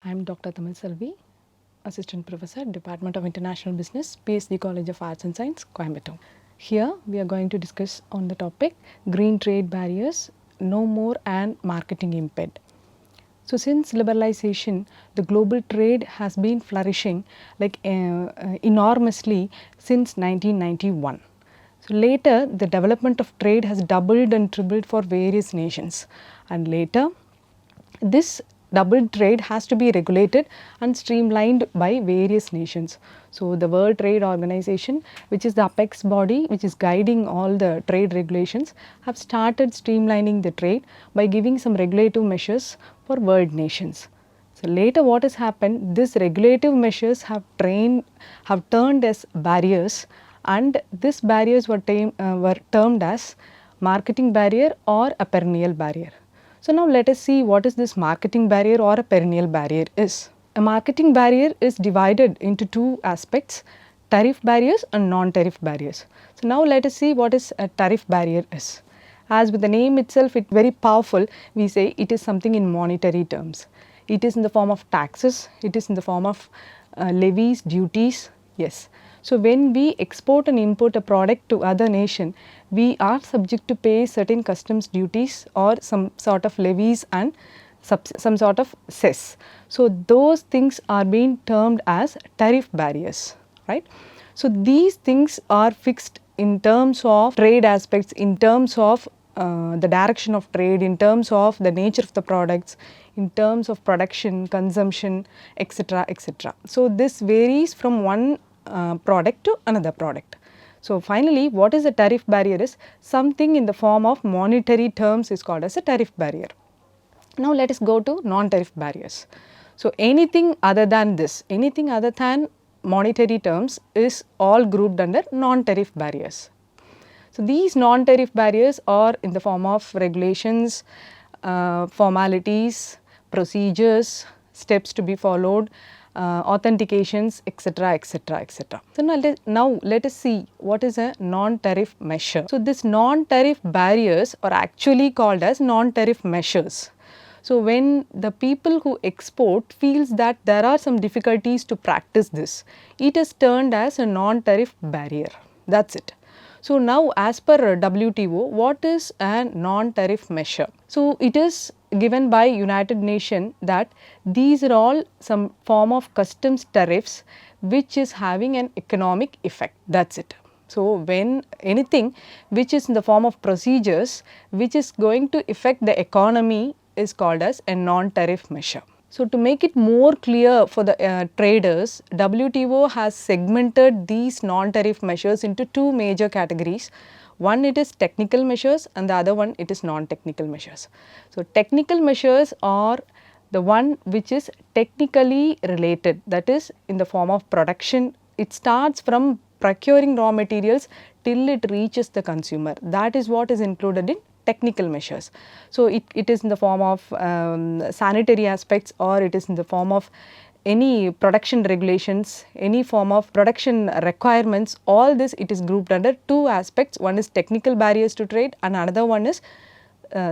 I am Dr. Tamil Selvi, Assistant Professor, Department of International Business, PhD College of Arts and Science, Coimbatore. Here we are going to discuss on the topic green trade barriers, no more and marketing imped. So since liberalization, the global trade has been flourishing enormously since 1991. So later, the development of trade has doubled and tripled for various nations, and later this double trade has to be regulated and streamlined by various nations. So the World Trade Organization, which is the apex body which is guiding all the trade regulations, have started streamlining the trade by giving some regulative measures for world nations. So later what has happened, these regulative measures have turned as barriers, and these barriers were termed as marketing barrier or a perennial barrier. So now let us see what is this marketing barrier or a perennial barrier is. A marketing barrier is divided into two aspects, tariff barriers and non-tariff barriers. So now let us see what is a tariff barrier is. As with the name itself, it's very powerful. We say it is something in monetary terms. It is in the form of taxes, it is in the form of levies, duties, yes. So when we export and import a product to other nation, we are subject to pay certain customs duties or some sort of levies and some sort of cess. So those things are being termed as tariff barriers, right? So these things are fixed in terms of trade aspects, in terms of the direction of trade, in terms of the nature of the products, in terms of production, consumption, etc., etc. So this varies from one product to another product. So finally, what is a tariff barrier is something in the form of monetary terms is called as a tariff barrier. Now let us go to non-tariff barriers. So anything other than this, anything other than monetary terms is all grouped under non-tariff barriers. So these non-tariff barriers are in the form of regulations, formalities, procedures, steps to be followed, authentications, etc., etc., etc. So now let us see what is a non-tariff measure. So this non-tariff barriers are actually called as non-tariff measures. So when the people who export feels that there are some difficulties to practice this, it is turned as a non-tariff barrier. That's it. So now as per WTO, what is a non-tariff measure? So it is given by United Nations that these are all some form of customs tariffs which is having an economic effect. That's it. So when anything which is in the form of procedures which is going to affect the economy is called as a non-tariff measure. So to make it more clear for the traders, WTO has segmented these non-tariff measures into two major categories. One, it is technical measures, and the other one, it is non-technical measures. So technical measures are the one which is technically related, that is in the form of production. It starts from procuring raw materials till it reaches the consumer. That is what is included in technical measures. So it is in the form of sanitary aspects, or it is in the form of any production regulations, any form of production requirements. All this it is grouped under two aspects. One is technical barriers to trade and another one is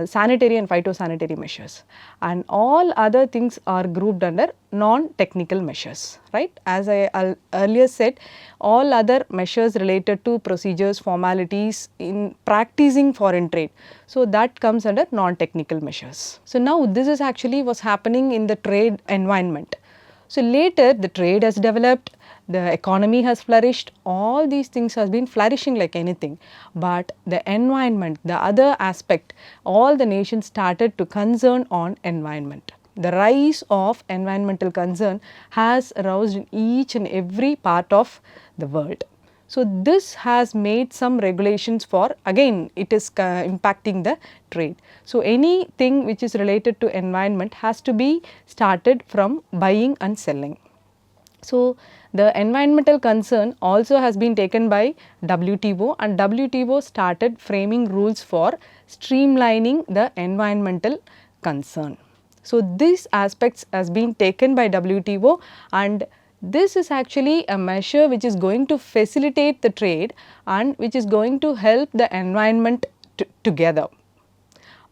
sanitary and phytosanitary measures, and all other things are grouped under non-technical measures, right? As I earlier said, all other measures related to procedures, formalities in practicing foreign trade, so that comes under non-technical measures. So now this is actually was happening in the trade environment. So later the trade has developed, the economy has flourished, all these things has been flourishing like anything, but the environment, the other aspect, all the nations started to concern on environment. The rise of environmental concern has aroused in each and every part of the world. So this has made some regulations for, again it is impacting the trade. So anything which is related to environment has to be started from buying and selling. So the environmental concern also has been taken by WTO, and WTO started framing rules for streamlining the environmental concern. So these aspects has been taken by WTO, and this is actually a measure which is going to facilitate the trade and which is going to help the environment together.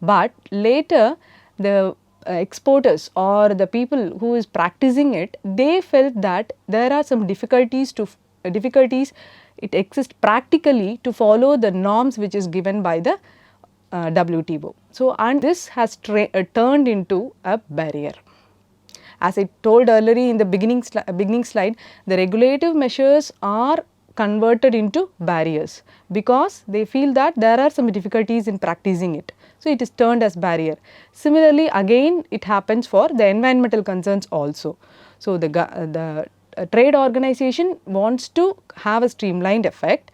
But later the exporters or the people who is practicing it, they felt that there are some difficulties it exists practically to follow the norms which is given by the WTO. So, and this has turned into a barrier. As I told earlier in the beginning slide, the regulative measures are converted into barriers because they feel that there are some difficulties in practicing it. So, it is turned as barrier. Similarly, again it happens for the environmental concerns also. So, the trade organization wants to have a streamlined effect,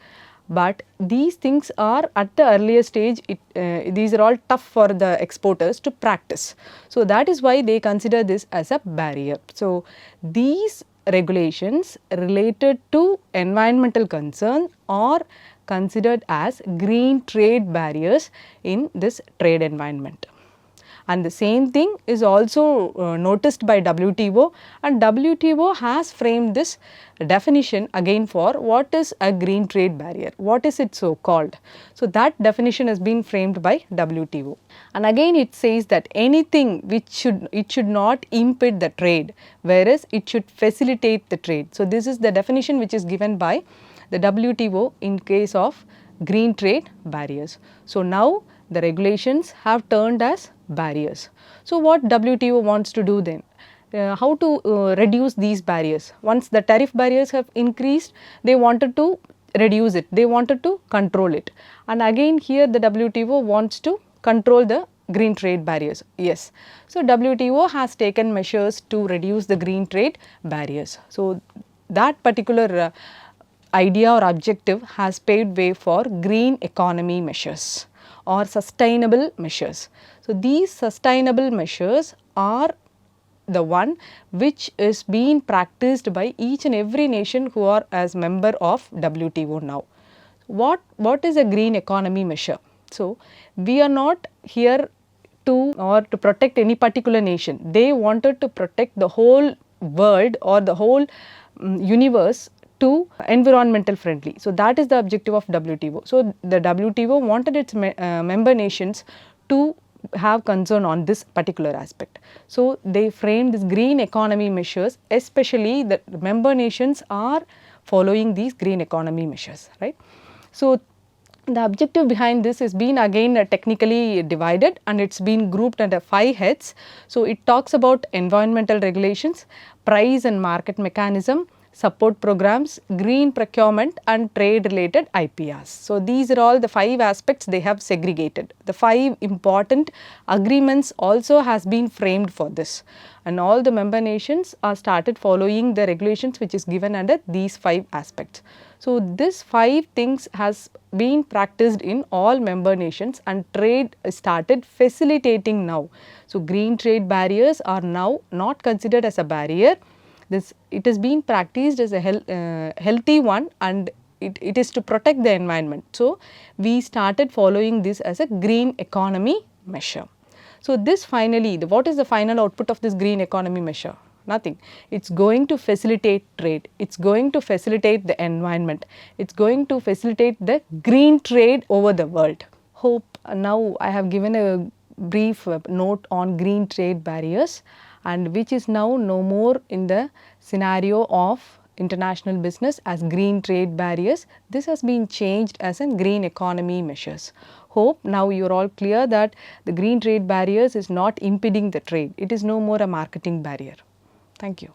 but these things are at the earlier stage, these are all tough for the exporters to practice. So, that is why they consider this as a barrier. So, these regulations related to environmental concern are considered as green trade barriers in this trade environment. And the same thing is also noticed by WTO, and WTO has framed this definition again for what is a green trade barrier, what is it so called. So, that definition has been framed by WTO, and again it says that anything which should not impede the trade, whereas it should facilitate the trade. So, this is the definition which is given by the WTO in case of green trade barriers. So, now the regulations have turned as barriers. So, what WTO wants to do then? How to reduce these barriers? Once the tariff barriers have increased, they wanted to reduce it, they wanted to control it, and again here the WTO wants to control the green trade barriers. Yes. So, WTO has taken measures to reduce the green trade barriers. So, that particular idea or objective has paved way for green economy measures or sustainable measures. So, these sustainable measures are the one which is being practiced by each and every nation who are as member of WTO now. What is a green economy measure? So, we are not here to protect any particular nation. They wanted to protect the whole world or the whole universe to environmental friendly. So, that is the objective of WTO. So, the WTO wanted its member nations to have concern on this particular aspect. So, they framed this green economy measures, especially the member nations are following these green economy measures, right. So, the objective behind this is been again technically divided, and it has been grouped under 5 heads. So, it talks about environmental regulations, price and market mechanism, support programs, green procurement and trade related IPRs. So, these are all the 5 aspects they have segregated. The 5 important agreements also has been framed for this, and all the member nations are started following the regulations which is given under these 5 aspects. So, this 5 things has been practiced in all member nations, and trade started facilitating now. So, green trade barriers are now not considered as a barrier. It is being practiced as a healthy one, and it is to protect the environment. So, we started following this as a green economy measure. So, this finally, what is the final output of this green economy measure? Nothing. It is going to facilitate trade, it is going to facilitate the environment, it is going to facilitate the green trade over the world. Hope now I have given a brief note on green trade barriers, and which is now no more in the scenario of international business as green trade barriers. This has been changed as a green economy measures. Hope now you are all clear that the green trade barriers is not impeding the trade. It is no more a marketing barrier. Thank you.